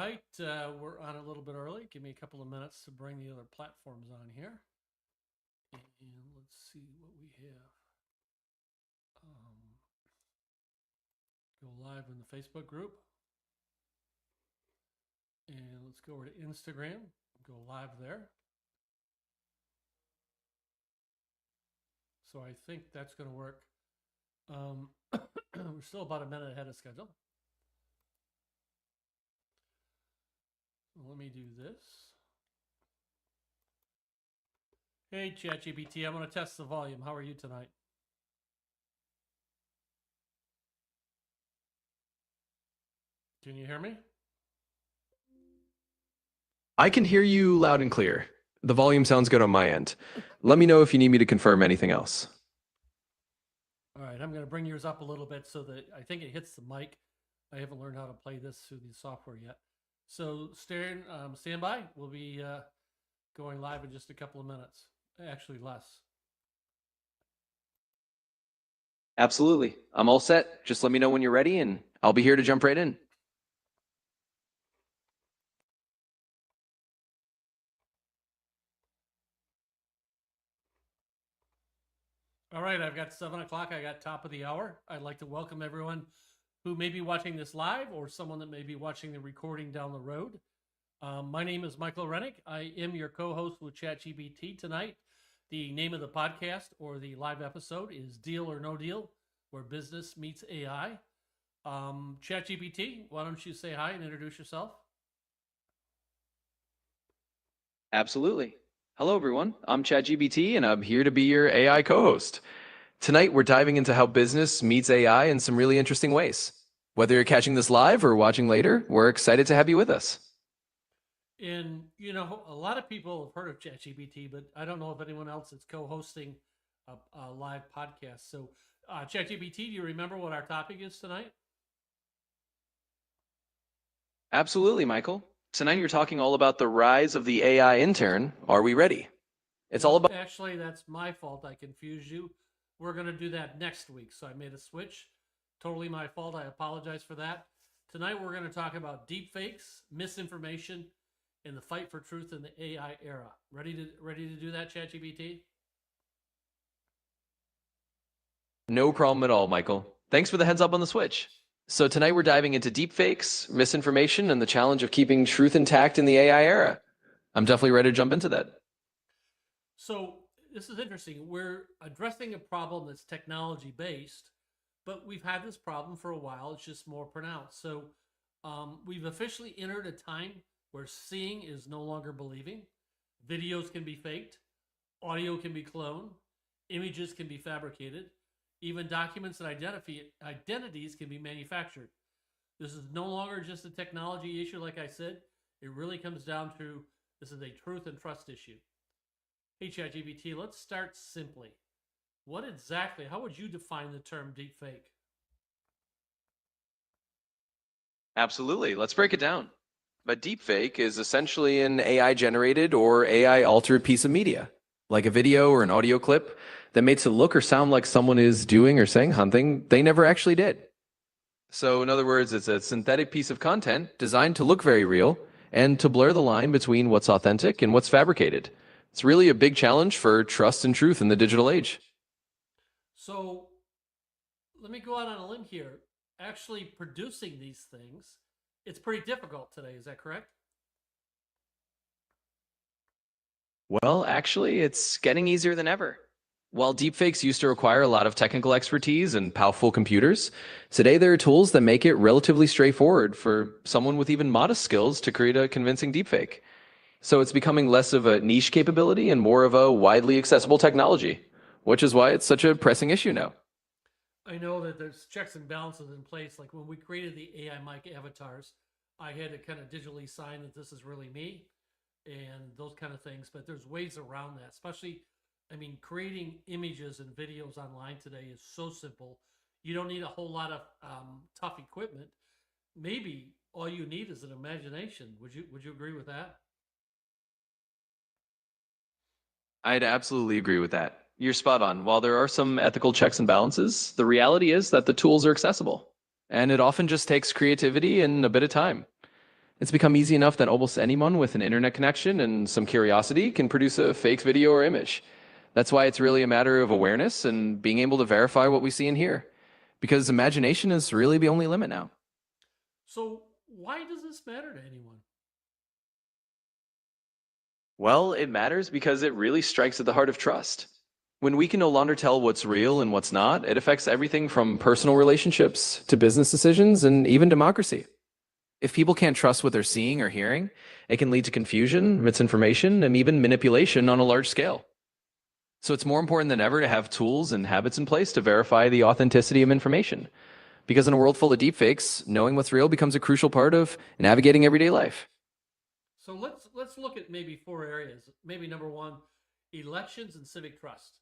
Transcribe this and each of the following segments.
right, we're on a little bit early. Give me a couple of minutes to bring the other platforms on here. And let's see what we have. Go live in the Facebook group. And let's go over to Instagram. Go live there. So I think that's going to work. We're still about a minute ahead of schedule. Let me do this. Hey, ChatGPT, I'm going to test the volume. How are you tonight? Can you hear me? I can hear you loud and clear. The volume sounds good on my end. Let me know if you need me to confirm anything else. All right, I'm going to bring yours up a little bit so that I think it hits the mic. I haven't learned how to play this through the software yet. So stand by. We'll be going live in just a couple of minutes. Actually, less. Absolutely. I'm all set. Just let me know when you're ready and I'll be here to jump right in. All right, I've got 7 o'clock. I got top of the hour. I'd like to welcome everyone who may be watching this live or someone that may be watching the recording down the road. My name is Michael Rennick. I am your co-host with ChatGPT tonight. The name of the podcast or the live episode is Deal or No Deal, where business meets AI. ChatGPT, why don't you say hi and introduce yourself? Absolutely. Hello, everyone. I'm ChatGPT, and I'm here to be your AI co-host. Tonight, we're diving into how business meets AI in some really interesting ways. Whether you're catching this live or watching later, we're excited to have you with us. And, you know, a lot of people have heard of ChatGPT, but I don't know if anyone else is co-hosting a live podcast. So, ChatGPT, do you remember what our topic is tonight? Absolutely, Michael. Tonight, you're talking all about the rise of the AI intern. Are we ready? It's all about... Actually, that's my fault. I confused you. We're going to do that next week. So I made a switch. Totally my fault. I apologize for that. Tonight, we're going to talk about deepfakes, misinformation, and the fight for truth in the AI era. Ready to do that, ChatGPT? No problem at all, Michael. Thanks for the heads up on the switch. So tonight we're diving into deepfakes, misinformation, and the challenge of keeping truth intact in the AI era. I'm definitely ready to jump into that. So this is interesting. We're addressing a problem that's technology-based, but we've had this problem for a while. It's just more pronounced. So we've officially entered a time where seeing is no longer believing. Videos can be faked. Audio can be cloned. Images can be fabricated. Even documents and identities can be manufactured. This is no longer just a technology issue, like I said. It really comes down to this is a truth and trust issue. Hey, ChatGPT, let's start simply. How would you define the term deepfake? Absolutely. Let's break it down. A deepfake is essentially an AI-generated or AI-altered piece of media, like a video or an audio clip that makes it look or sound like someone is doing or saying something they never actually did. So in other words, it's a synthetic piece of content designed to look very real and to blur the line between what's authentic and what's fabricated. It's really a big challenge for trust and truth in the digital age. So let me go out on a limb here. Actually producing these things, it's pretty difficult today. Is that correct? Well, actually, it's getting easier than ever. While deepfakes used to require a lot of technical expertise and powerful computers, today there are tools that make it relatively straightforward for someone with even modest skills to create a convincing deepfake. So it's becoming less of a niche capability and more of a widely accessible technology, which is why it's such a pressing issue now. I know that there's checks and balances in place. Like when we created the AI mic avatars, I had to kind of digitally sign that this is really me and those kind of things. But there's ways around that, especially, I mean, creating images and videos online today is so simple. You don't need a whole lot of tough equipment. Maybe all you need is an imagination. Would you agree with that? I'd absolutely agree with that. You're spot on. While there are some ethical checks and balances, the reality is that the tools are accessible. And it often just takes creativity and a bit of time. It's become easy enough that almost anyone with an internet connection and some curiosity can produce a fake video or image. That's why it's really a matter of awareness and being able to verify what we see and hear. Because imagination is really the only limit now. So, why does this matter to anyone? Well, it matters because it really strikes at the heart of trust. When we can no longer tell what's real and what's not, it affects everything from personal relationships to business decisions and even democracy. If people can't trust what they're seeing or hearing, it can lead to confusion, misinformation, and even manipulation on a large scale. So it's more important than ever to have tools and habits in place to verify the authenticity of information. Because in a world full of deepfakes, knowing what's real becomes a crucial part of navigating everyday life. So let's look at maybe four areas. Maybe number one, elections and civic trust.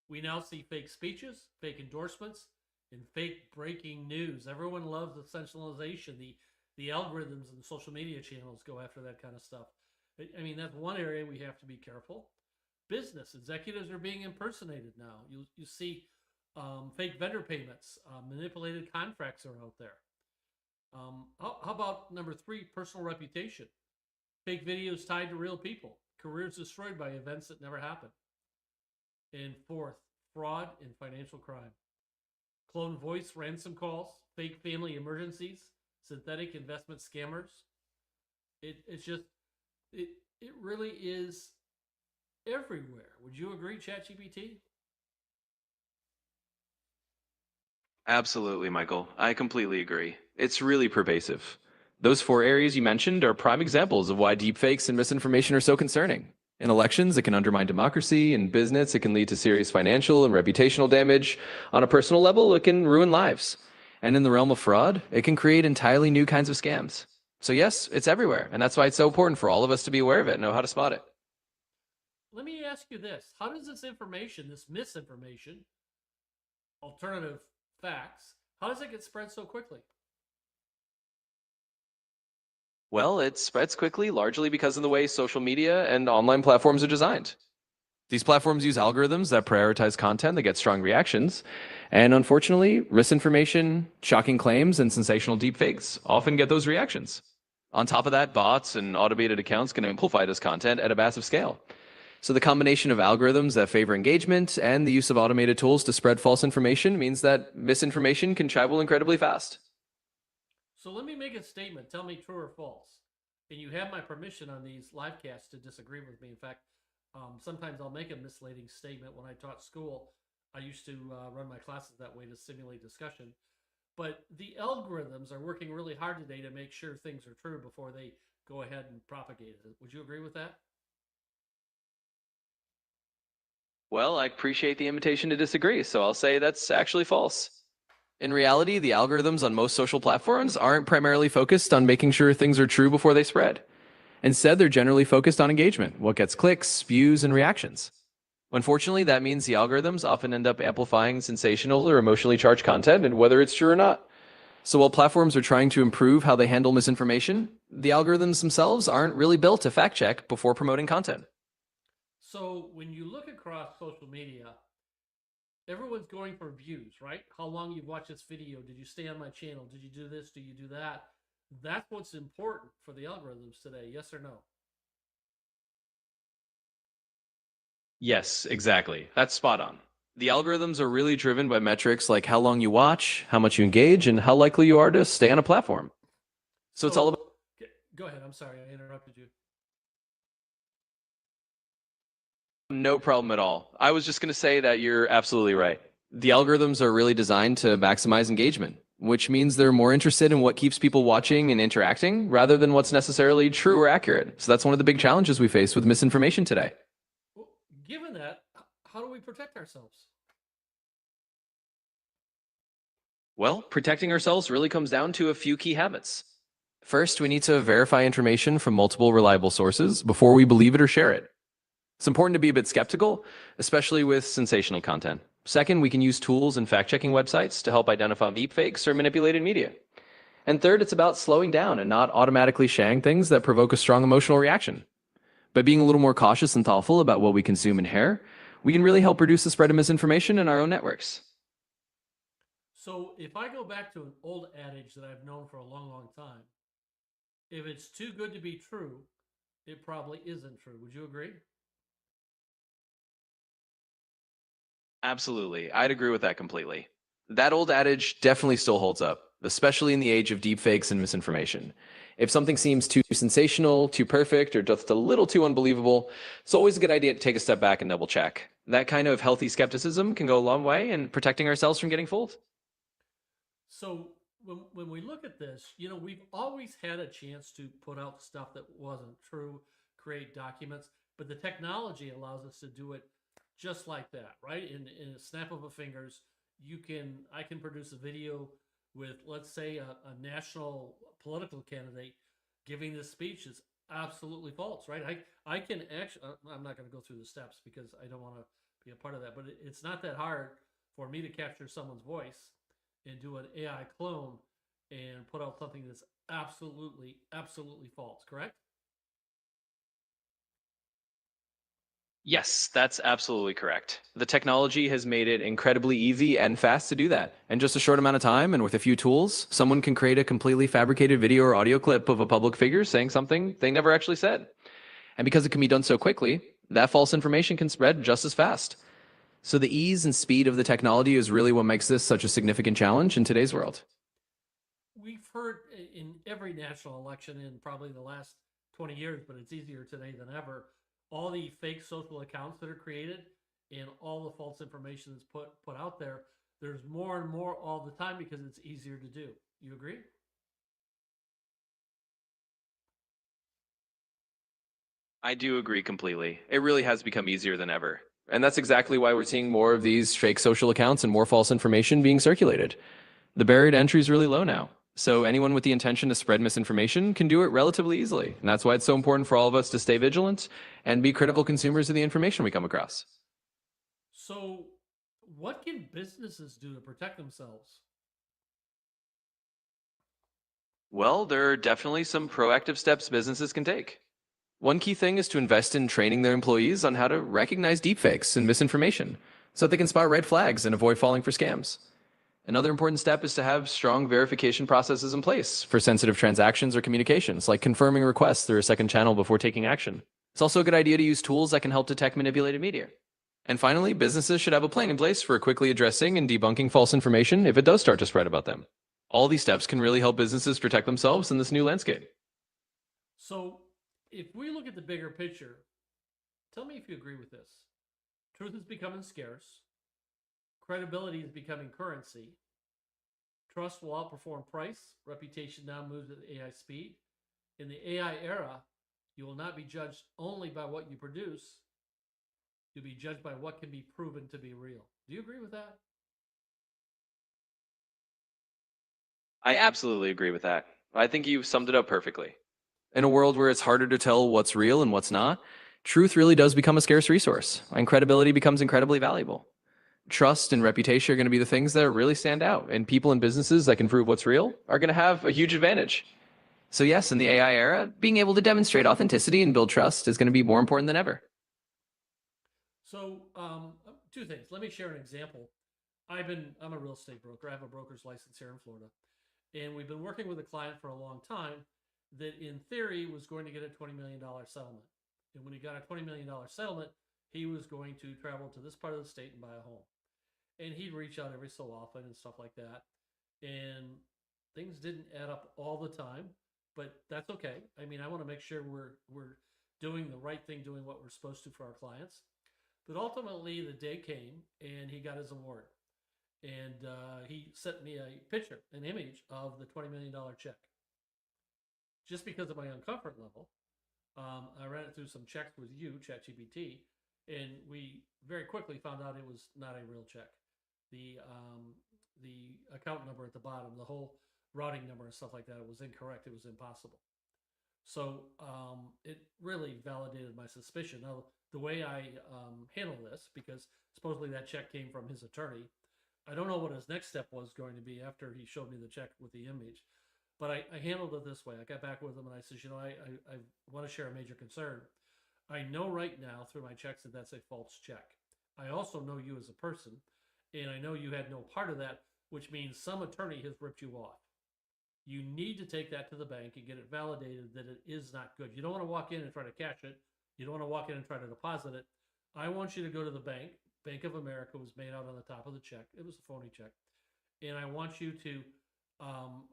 We now see fake speeches, fake endorsements, and fake breaking news. Everyone loves the sensationalization. The algorithms and the social media channels go after that kind of stuff. I mean, that's one area we have to be careful. Business executives are being impersonated now. You see fake vendor payments, manipulated contracts are out there. How about number three, personal reputation? Fake videos tied to real people, careers destroyed by events that never happened. And fourth, fraud and financial crime. Clone voice ransom calls, fake family emergencies, synthetic investment scammers. It's just it it really is everywhere. Would you agree, ChatGPT? Absolutely, Michael. I completely agree. It's really pervasive. Those four areas you mentioned are prime examples of why deepfakes and misinformation are so concerning. In elections, it can undermine democracy. In business, it can lead to serious financial and reputational damage. On a personal level, it can ruin lives. And in the realm of fraud, it can create entirely new kinds of scams. So, yes, it's everywhere. And that's why it's so important for all of us to be aware of it and know how to spot it. Let me ask you this: how does this information, this misinformation, alternative facts, how does it get spread so quickly? Well, it spreads quickly largely because of the way social media and online platforms are designed. These platforms use algorithms that prioritize content that gets strong reactions. And unfortunately, misinformation, shocking claims, and sensational deepfakes often get those reactions. On top of that, bots and automated accounts can amplify this content at a massive scale. So the combination of algorithms that favor engagement and the use of automated tools to spread false information means that misinformation can travel incredibly fast. So let me make a statement. Tell me true or false. And you have my permission on these live casts to disagree with me. In fact, sometimes I'll make a misleading statement. When I taught school, I used to run my classes that way to simulate discussion. But the algorithms are working really hard today to make sure things are true before they go ahead and propagate it. Would you agree with that? Well, I appreciate the invitation to disagree, so I'll say that's actually false. In reality, the algorithms on most social platforms aren't primarily focused on making sure things are true before they spread. Instead, they're generally focused on engagement, what gets clicks, views, and reactions. Unfortunately, that means the algorithms often end up amplifying sensational or emotionally charged content, and whether it's true or not. So while platforms are trying to improve how they handle misinformation, the algorithms themselves aren't really built to fact check before promoting content. So when you look across social media, everyone's going for views, right? How long you've watched this video? Did you stay on my channel? Did you do this? Do you do that? That's what's important for the algorithms today. Yes or no? Yes, exactly. That's spot on. The algorithms are really driven by metrics like how long you watch, how much you engage, and how likely you are to stay on a platform. So it's all about So go ahead. I'm sorry, I interrupted you. no problem at all. I was just going to say that you're absolutely right. The algorithms are really designed to maximize engagement, which means they're more interested in what keeps people watching and interacting rather than what's necessarily true or accurate. So that's one of the big challenges we face with misinformation today. Well, given that, how do we protect ourselves? Well, protecting ourselves really comes down to a few key habits. First, we need to verify information from multiple reliable sources before we believe it or share it. It's important to be a bit skeptical, especially with sensational content. Second, we can use tools and fact-checking websites to help identify deepfakes or manipulated media. And third, it's about slowing down and not automatically sharing things that provoke a strong emotional reaction. By being a little more cautious and thoughtful about what we consume and share, we can really help reduce the spread of misinformation in our own networks. So if I go back to an old adage that I've known for a long, long time, If it's too good to be true, it probably isn't true. Would you agree? Absolutely. I'd agree with that completely. That old adage definitely still holds up, especially in the age of deepfakes and misinformation. If something seems too sensational, too perfect, or just a little too unbelievable, it's always a good idea to take a step back and double check. That kind of healthy skepticism can go a long way in protecting ourselves from getting fooled. So when we look at this, we've always had a chance to put out stuff that wasn't true, create documents, but the technology allows us to do it just like that, right? In a snap of a fingers, I can produce a video with, let's say, a national political candidate giving this speech is absolutely false, right? I can actually, I'm not going to go through the steps because I don't want to be a part of that, but it's not that hard for me to capture someone's voice and do an AI clone and put out something that's absolutely false, correct? Yes, that's absolutely correct. The technology has made it incredibly easy and fast to do that. In just a short amount of time and with a few tools, someone can create a completely fabricated video or audio clip of a public figure saying something they never actually said. And because it can be done so quickly, that false information can spread just as fast. So the ease and speed of the technology is really what makes this such a significant challenge in today's world. We've heard in every national election in probably the last 20 years, but it's easier today than ever, all the fake social accounts that are created and all the false information that's put out there. There's more and more all the time because it's easier to do. You agree? I do agree completely. It really has become easier than ever. And that's exactly why we're seeing more of these fake social accounts and more false information being circulated. The barrier to entry is really low now. So anyone with the intention to spread misinformation can do it relatively easily. And that's why it's so important for all of us to stay vigilant and be critical consumers of the information we come across. So, what can businesses do to protect themselves? Well, there are definitely some proactive steps businesses can take. One key thing is to invest in training their employees on how to recognize deepfakes and misinformation so that they can spot red flags and avoid falling for scams. Another important step is to have strong verification processes in place for sensitive transactions or communications, like confirming requests through a second channel before taking action. It's also a good idea to use tools that can help detect manipulated media. And finally, businesses should have a plan in place for quickly addressing and debunking false information if it does start to spread about them. All these steps can really help businesses protect themselves in this new landscape. So, if we look at the bigger picture, tell me if you agree with this. Truth is becoming scarce, credibility is becoming currency, trust will outperform price, reputation now moves at AI speed. In the AI era, you will not be judged only by what you produce, you'll be judged by what can be proven to be real. Do you agree with that? I absolutely agree with that. I think you've summed it up perfectly. In a world where it's harder to tell what's real and what's not, truth really does become a scarce resource, and credibility becomes incredibly valuable. Trust and reputation are going to be the things that really stand out, and people and businesses that can prove what's real are going to have a huge advantage. So, yes, in the AI era, being able to demonstrate authenticity and build trust is going to be more important than ever. So, two things. Let me share an example. I'm a real estate broker. I have a broker's license here in Florida, and we've been working with a client for a long time that, in theory, was going to get a $20 million settlement. And when he got a $20 million settlement, he was going to travel to this part of the state and buy a home. And he'd reach out every so often and stuff like that. And things didn't add up all the time, but that's okay. I mean, I want to make sure we're doing the right thing, doing what we're supposed to for our clients. But ultimately, the day came and he got his award. And he sent me a picture, an image of the $20 million check. Just because of my own comfort level, I ran it through some checks with you, ChatGPT, and we very quickly found out it was not a real check. The account number at the bottom, the whole routing number and stuff like that, was incorrect. It was impossible. So it really validated my suspicion. Now, the way I handle this, because supposedly that check came from his attorney, I don't know what his next step was going to be after he showed me the check with the image. But I handled it this way. I got back with him and I said, I want to share a major concern. I know right now through my checks that that's a false check. I also know you as a person, and I know you had no part of that, which means some attorney has ripped you off. You need to take that to the bank and get it validated that it is not good. You don't want to walk in and try to cash it. You don't want to walk in and try to deposit it. I want you to go to the bank. Bank of America was made out on the top of the check. It was a phony check. And I want you to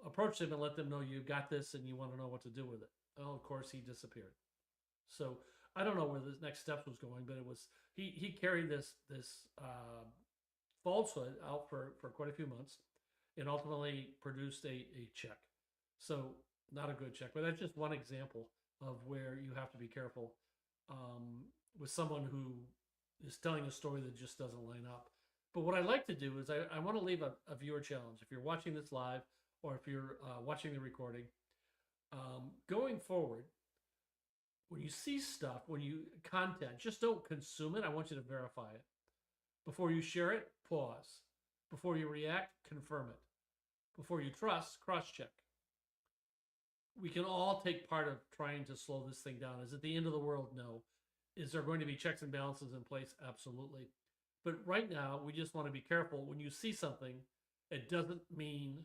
approach them and let them know you got this and you want to know what to do with it. Well, of course, he disappeared. So I don't know where the next steps was going, but it was he carried this falsehood out for quite a few months, and ultimately produced a check. So not a good check, but that's just one example of where you have to be careful with someone who is telling a story that just doesn't line up. But what I like to do is I want to leave a viewer challenge. If you're watching this live or if you're watching the recording, going forward, when you see stuff, when you content, just don't consume it. I want you to verify it. Before you share it, pause. Before you react, confirm it. Before you trust, cross-check. We can all take part of trying to slow this thing down. Is it the end of the world? No. Is there going to be checks and balances in place? Absolutely. But right now, we just want to be careful. When you see something, it doesn't mean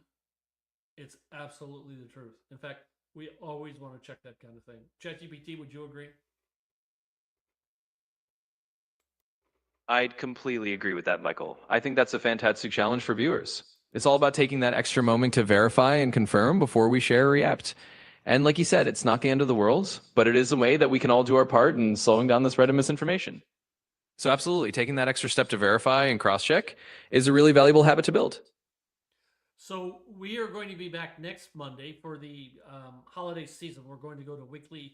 it's absolutely the truth. In fact, we always want to check that kind of thing. ChatGPT, would you agree? I'd completely agree with that, Michael. I think that's a fantastic challenge for viewers. It's all about taking that extra moment to verify and confirm before we share or react. And like you said, it's not the end of the world, but it is a way that we can all do our part in slowing down the spread of misinformation. So absolutely, taking that extra step to verify and cross-check is a really valuable habit to build. So we are going to be back next Monday for the holiday season. We're going to go to weekly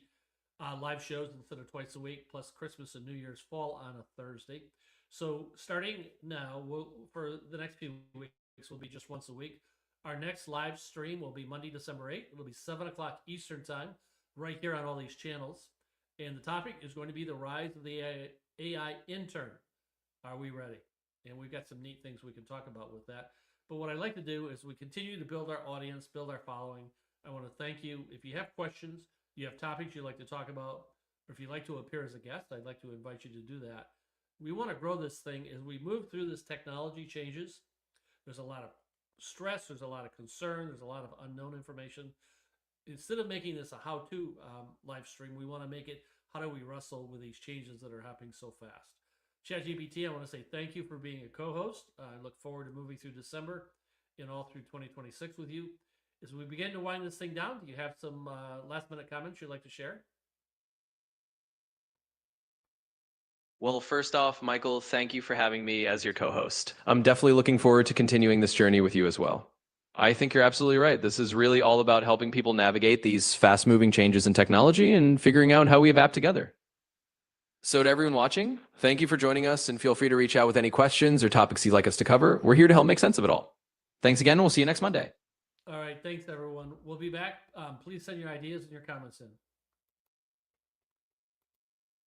live shows instead of twice a week, plus Christmas and New Year's fall on a Thursday. So starting now, for the next few weeks, will be just once a week. Our next live stream will be Monday, December 8th. It'll be 7 o'clock Eastern time, right here on all these channels. And the topic is going to be the rise of the AI intern. Are we ready? And we've got some neat things we can talk about with that. But what I'd like to do is we continue to build our audience, build our following. I want to thank you. If you have questions, you have topics you'd like to talk about, or if you'd like to appear as a guest, I'd like to invite you to do that. We want to grow this thing as we move through this technology changes. There's a lot of stress. There's a lot of concern. There's a lot of unknown information. Instead of making this a how-to live stream, we want to make it how do we wrestle with these changes that are happening so fast. ChatGPT, I want to say thank you for being a co-host. I look forward to moving through December and all through 2026 with you. As we begin to wind this thing down, do you have some last-minute comments you'd like to share? Well, first off, Michael, thank you for having me as your co-host. I'm definitely looking forward to continuing this journey with you as well. I think you're absolutely right. This is really all about helping people navigate these fast-moving changes in technology and figuring out how we adapt together. So to everyone watching, thank you for joining us, and feel free to reach out with any questions or topics you'd like us to cover. We're here to help make sense of it all. Thanks again, and we'll see you next Monday. All right. Thanks, everyone. We'll be back. Please send your ideas and your comments in.